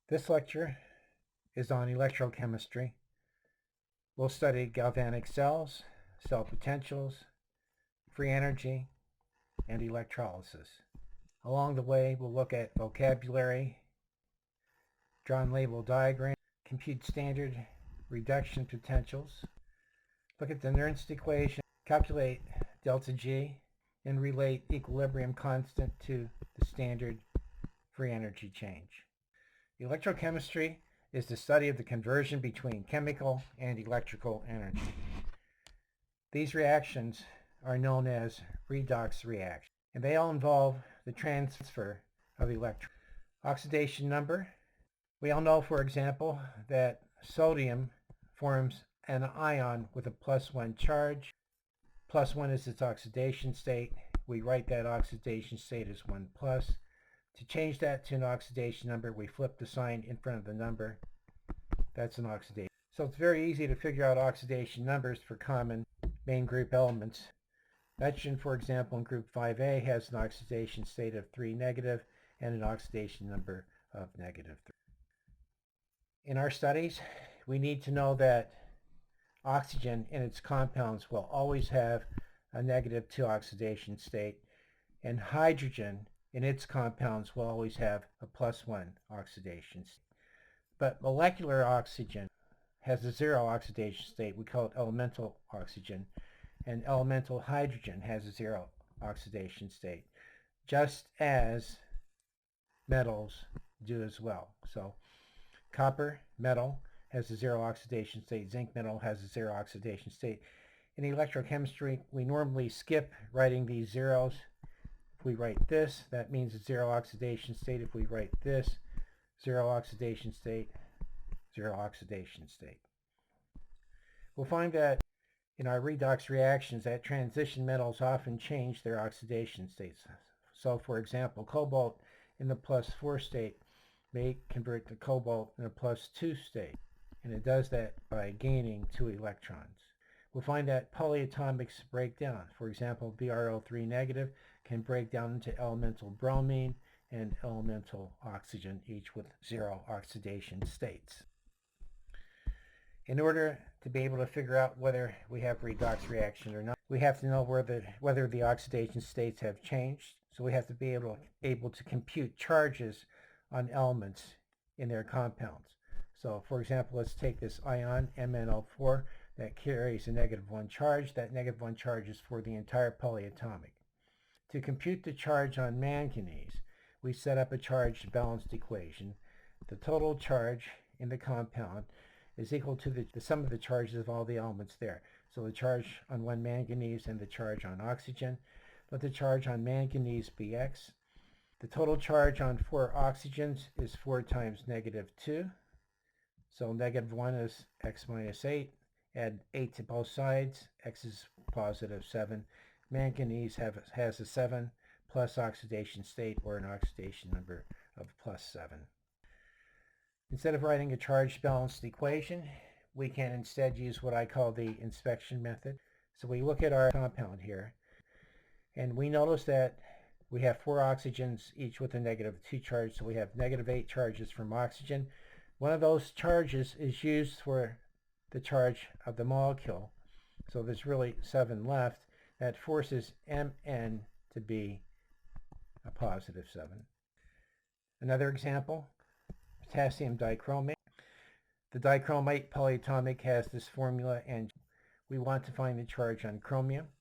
This lecture is on electrochemistry. We'll study galvanic cells, cell potentials, free energy, and electrolysis. Along the way, we'll look at vocabulary, draw and label diagrams, compute standard reduction potentials, look at the Nernst equation, calculate delta G, and relate equilibrium constant to the standard free energy change. Electrochemistry is the study of the conversion between chemical and electrical energy. These reactions are known as redox reactions, and they all involve the transfer of electrons. Oxidation number. We all know, for example, that sodium forms an ion with a +1 charge. +1 is its oxidation state. We write that oxidation state as 1+. To change that to an oxidation number, we flip the sign in front of the number. That's an oxidation. So it's very easy to figure out oxidation numbers for common main group elements. Nitrogen, for example, in group 5A has an oxidation state of 3- and an oxidation number of -3. In our studies, we need to know that oxygen in its compounds will always have a -2 oxidation state, and hydrogen in its compounds will always have a +1 oxidation state. But molecular oxygen has a 0 oxidation state. We call it elemental oxygen. And elemental hydrogen has a 0 oxidation state, just as metals do as well. So copper metal has a 0 oxidation state. Zinc metal has a 0 oxidation state. In electrochemistry, we normally skip writing these zeros. If we write this, that means a 0 oxidation state. If we write this, 0 oxidation state, 0 oxidation state. We'll find that in our redox reactions that transition metals often change their oxidation states. So for example, cobalt in the +4 state may convert to cobalt in a +2 state, and it does that by gaining 2 electrons. We'll find that polyatomics break down. For example, BrO3- can break down into elemental bromine and elemental oxygen, each with 0 oxidation states. In order to be able to figure out whether we have redox reaction or not, we have to know whether the oxidation states have changed. So we have to be able to compute charges on elements in their compounds. So for example, let's take this ion, MnO4, that carries a -1 charge. That -1 charge is for the entire polyatomic. To compute the charge on manganese, we set up a charge balanced equation. The total charge in the compound is equal to the sum of the charges of all the elements there. So the charge on one manganese and the charge on oxygen. Let the charge on manganese be x. The total charge on 4 oxygens is 4 times -2. So -1 is x minus 8. Add 8 to both sides. X is +7. Manganese has a 7 plus oxidation state, or an oxidation number of +7. Instead of writing a charge balanced equation, we can instead use what I call the inspection method. So we look at our compound here, and we notice that we have 4 oxygens, each with a -2 charge, so we have -8 charges from oxygen. One of those charges is used for the charge of the molecule, so there's really 7 left. That forces Mn to be a +7. Another example, potassium dichromate. The dichromate polyatomic has this formula, and we want to find the charge on chromium.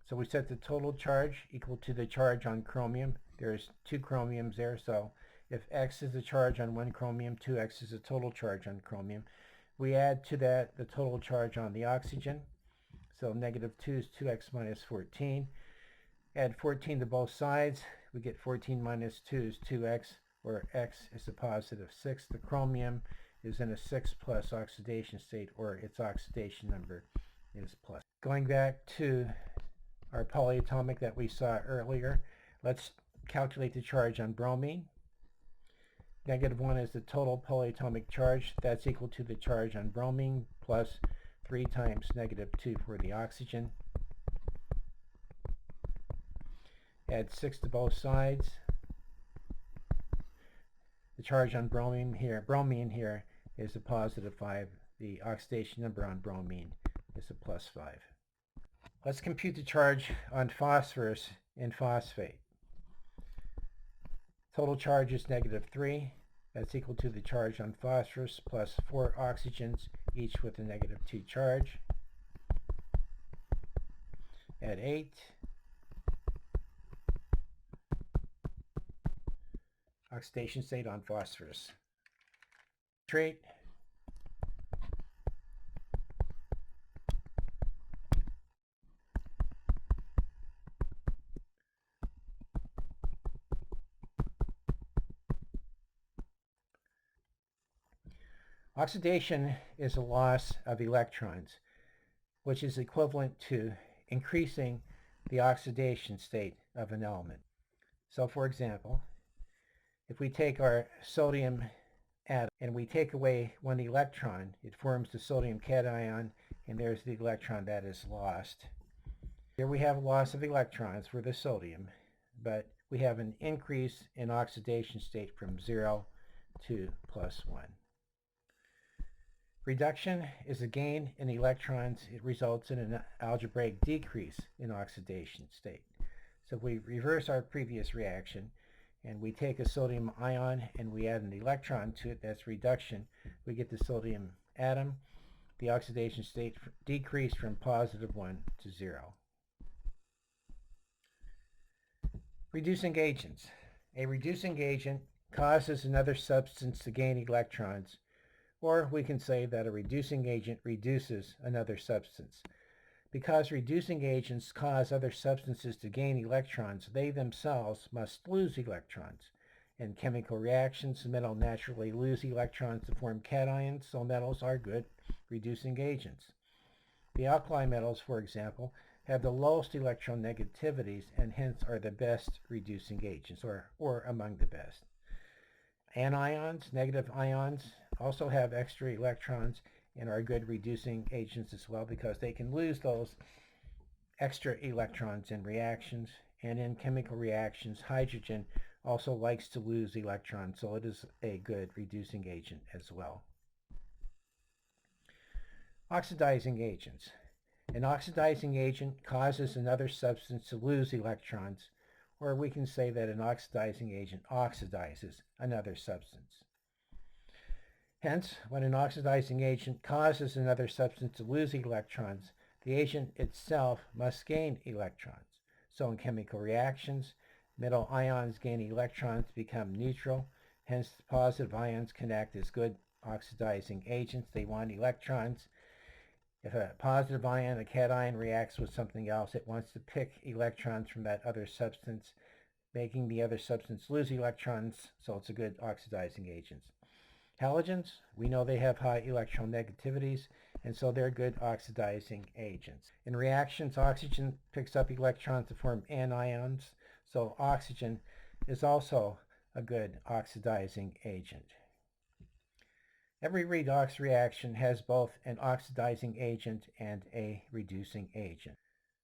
So we set the total charge equal to the charge on chromium. There's 2 chromiums there, so if x is the charge on 1 chromium, 2x is the total charge on chromium. We add to that the total charge on the oxygen. So -2 is 2x minus 14. Add 14 to both sides. We get 14 minus 2 is 2x, where x is a +6. The chromium is in a 6 plus oxidation state, or its oxidation number is +. Going back to our polyatomic that we saw earlier, let's calculate the charge on bromine. -1 is the total polyatomic charge. That's equal to the charge on bromine plus 3 times -2 for the oxygen. Add 6 to both sides. The charge on bromine here is a positive 5. The oxidation number on bromine is a plus 5. Let's compute the charge on phosphorus and phosphate. Total charge is -3. That's equal to the charge on phosphorus plus 4 oxygens, each with a -2 charge. Add 8. Oxidation state on phosphorus. Trait. Oxidation is a loss of electrons, which is equivalent to increasing the oxidation state of an element. So for example, if we take our sodium atom and we take away one electron, it forms the sodium cation, and there's the electron that is lost. Here we have a loss of electrons for the sodium, but we have an increase in oxidation state from 0 to +1. Reduction is a gain in electrons. It results in an algebraic decrease in oxidation state. So if we reverse our previous reaction and we take a sodium ion and we add an electron to it, that's reduction, we get the sodium atom. The oxidation state decreased from +1 to 0. Reducing agents. A reducing agent causes another substance to gain electrons, or we can say that a reducing agent reduces another substance. Because reducing agents cause other substances to gain electrons, they themselves must lose electrons. In chemical reactions, metals naturally lose electrons to form cations, so metals are good reducing agents. The alkali metals, for example, have the lowest electronegativities and hence are the best reducing agents, or among the best. Anions, negative ions, also have extra electrons and are good reducing agents as well because they can lose those extra electrons in reactions. And in chemical reactions, hydrogen also likes to lose electrons, so it is a good reducing agent as well. Oxidizing agents. An oxidizing agent causes another substance to lose electrons, or we can say that an oxidizing agent oxidizes another substance. Hence, when an oxidizing agent causes another substance to lose electrons, the agent itself must gain electrons. So in chemical reactions, metal ions gain electrons to become neutral. Hence, the positive ions can act as good oxidizing agents. They want electrons. If a positive ion, a cation, reacts with something else, it wants to pick electrons from that other substance, making the other substance lose electrons, so it's a good oxidizing agent. Halogens, we know they have high electronegativities, and so they're good oxidizing agents. In reactions, oxygen picks up electrons to form anions, so oxygen is also a good oxidizing agent. Every redox reaction has both an oxidizing agent and a reducing agent.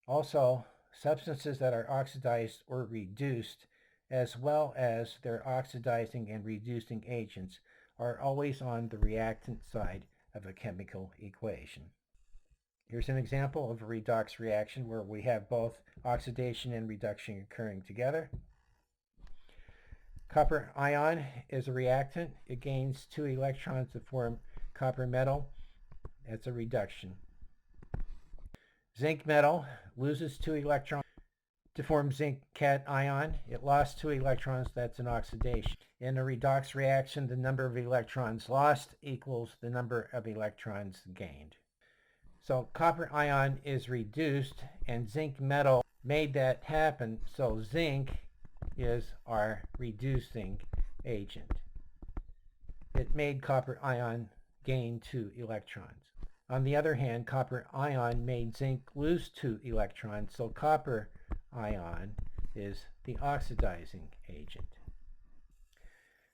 Also, substances that are oxidized or reduced, as well as their oxidizing and reducing agents, are always on the reactant side of a chemical equation. Here's an example of a redox reaction where we have both oxidation and reduction occurring together. Copper ion is a reactant. It gains 2 electrons to form copper metal. That's a reduction. Zinc metal loses 2 electrons to form zinc cation. It lost 2 electrons. That's an oxidation. In a redox reaction, the number of electrons lost equals the number of electrons gained. So copper ion is reduced, and zinc metal made that happen, so zinc is our reducing agent. It made copper ion gain 2 electrons. On the other hand, copper ion made zinc lose 2 electrons, so copper ion is the oxidizing agent.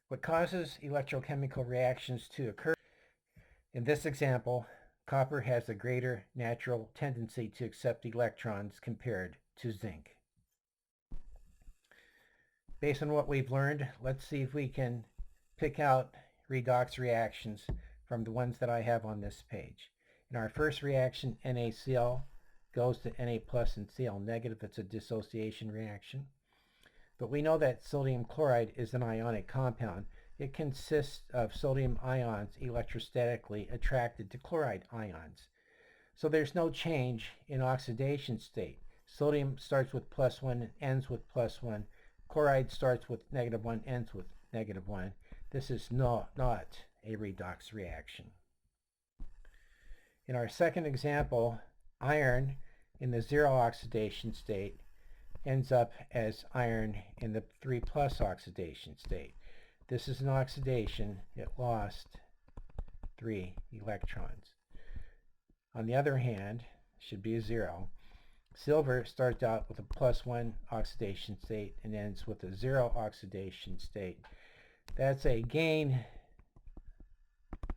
What causes electrochemical reactions to occur? In this example, copper has a greater natural tendency to accept electrons compared to zinc. Based on what we've learned, let's see if we can pick out redox reactions from the ones that I have on this page. In our first reaction, NaCl goes to Na plus and Cl negative. It's a dissociation reaction. But we know that sodium chloride is an ionic compound. It consists of sodium ions electrostatically attracted to chloride ions. So there's no change in oxidation state. Sodium starts with +1 and ends with +1. Chloride starts with -1, ends with -1. This is not a redox reaction. In our second example, iron in the 0 oxidation state ends up as iron in the 3+ oxidation state. This is an oxidation. It lost 3 electrons. On the other hand, should be a 0. Silver starts out with a +1 oxidation state and ends with a 0 oxidation state. That's a gain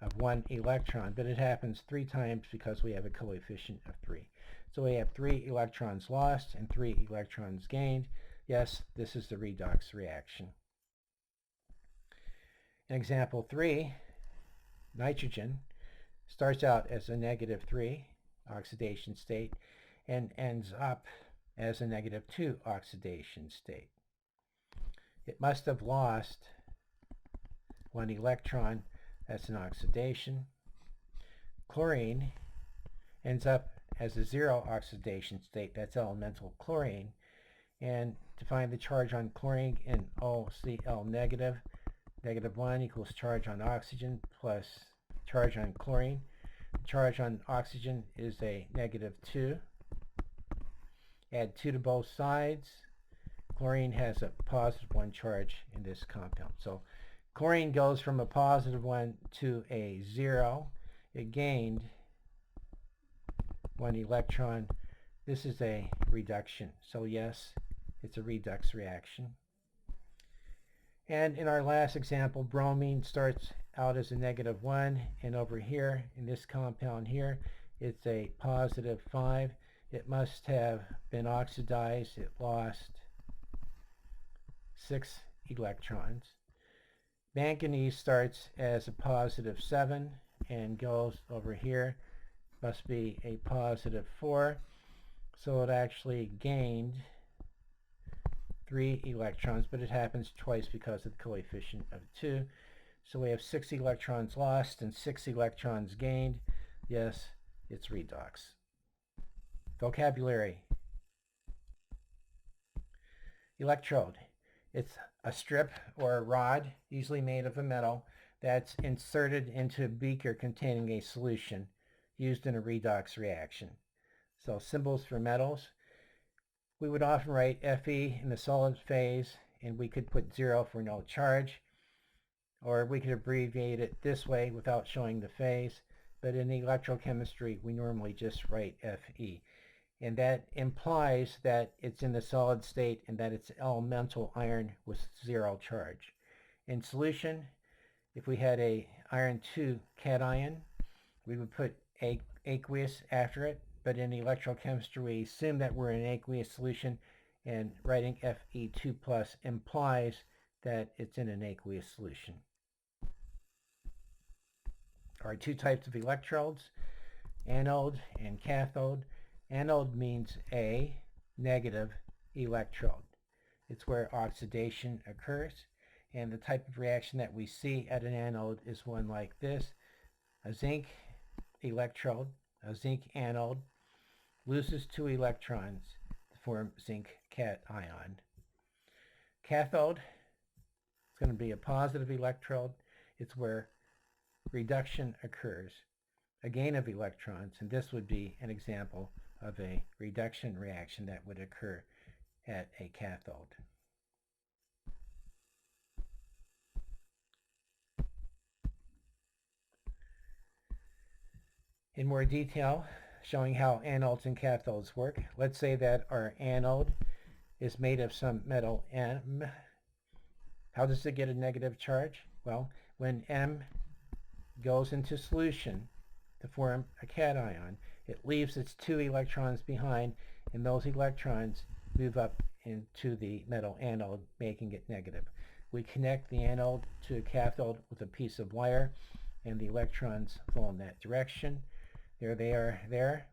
of 1 electron, but it happens 3 times because we have a coefficient of 3. So we have 3 electrons lost and 3 electrons gained. Yes, this is the redox reaction. In example 3, nitrogen starts out as a -3 oxidation state and ends up as a -2 oxidation state. It must have lost 1 electron. That's an oxidation. Chlorine ends up as a 0 oxidation state. That's elemental chlorine. And to find the charge on chlorine in OCl negative, -1 equals charge on oxygen plus charge on chlorine. The charge on oxygen is a -2. Add 2 to both sides. Chlorine has a +1 charge in this compound. So chlorine goes from a +1 to a 0. It gained 1 electron. This is a reduction. So yes, it's a redox reaction. And in our last example, bromine starts out as a -1, and over here in this compound here, it's a +5. It must have been oxidized. It lost 6 electrons. Manganese starts as a +7 and goes over here. Must be a +4. So it actually gained 3 electrons, but it happens twice because of the coefficient of 2. So we have 6 electrons lost and 6 electrons gained. Yes, it's redox. Vocabulary. Electrode. It's a strip or a rod, usually made of a metal, that's inserted into a beaker containing a solution used in a redox reaction. So symbols for metals. We would often write Fe in the solid phase, and we could put 0 for no charge, or we could abbreviate it this way without showing the phase, but in electrochemistry we normally just write Fe. And that implies that it's in the solid state and that it's elemental iron with 0 charge. In solution, if we had a iron 2 cation, we would put aqueous after it, but in electrochemistry we assume that we're in an aqueous solution, and writing Fe2+ implies that it's in an aqueous solution. There are 2 types of electrodes, anode and cathode. Anode means a negative electrode. It's where oxidation occurs, and the type of reaction that we see at an anode is one like this. A zinc electrode, a zinc anode, loses 2 electrons to form zinc cation. Cathode, it's going to be a positive electrode. It's where reduction occurs, a gain of electrons, and this would be an example of a reduction reaction that would occur at a cathode. In more detail, showing how anodes and cathodes work, let's say that our anode is made of some metal M. How does it get a negative charge? Well, when M goes into solution to form a cation, it leaves its 2 electrons behind, and those electrons move up into the metal anode, making it negative. We connect the anode to a cathode with a piece of wire, and the electrons flow in that direction. There they are there.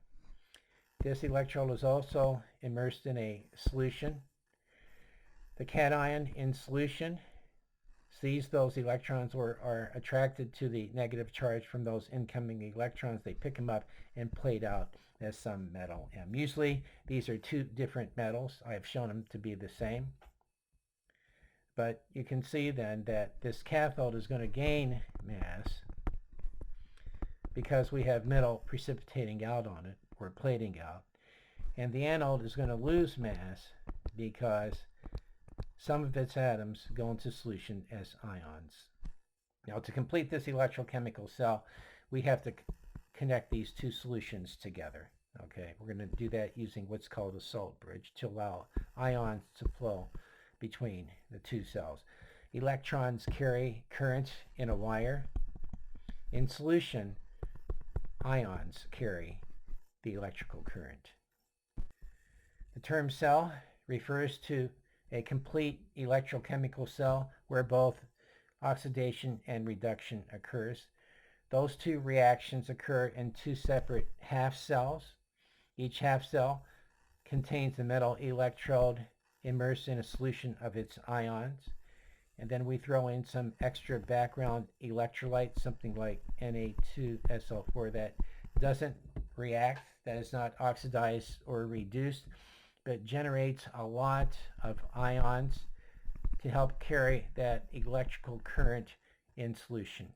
This electrode is also immersed in a solution. The cation in solution sees those electrons or are attracted to the negative charge from those incoming electrons. They pick them up and plate out as some metal M. Usually these are two different metals. I have shown them to be the same. But you can see then that this cathode is going to gain mass because we have metal precipitating out on it, or plating out. And the anode is going to lose mass because some of its atoms go into solution as ions. Now, to complete this electrochemical cell, we have to connect these two solutions together. Okay, we're going to do that using what's called a salt bridge to allow ions to flow between the two cells. Electrons carry current in a wire. In solution, ions carry the electrical current. The term cell refers to a complete electrochemical cell where both oxidation and reduction occurs. Those two reactions occur in two separate half cells. Each half cell contains a metal electrode immersed in a solution of its ions. And then we throw in some extra background electrolyte, something like Na2SO4, that doesn't react, that is not oxidized or reduced, but generates a lot of ions to help carry that electrical current in solution.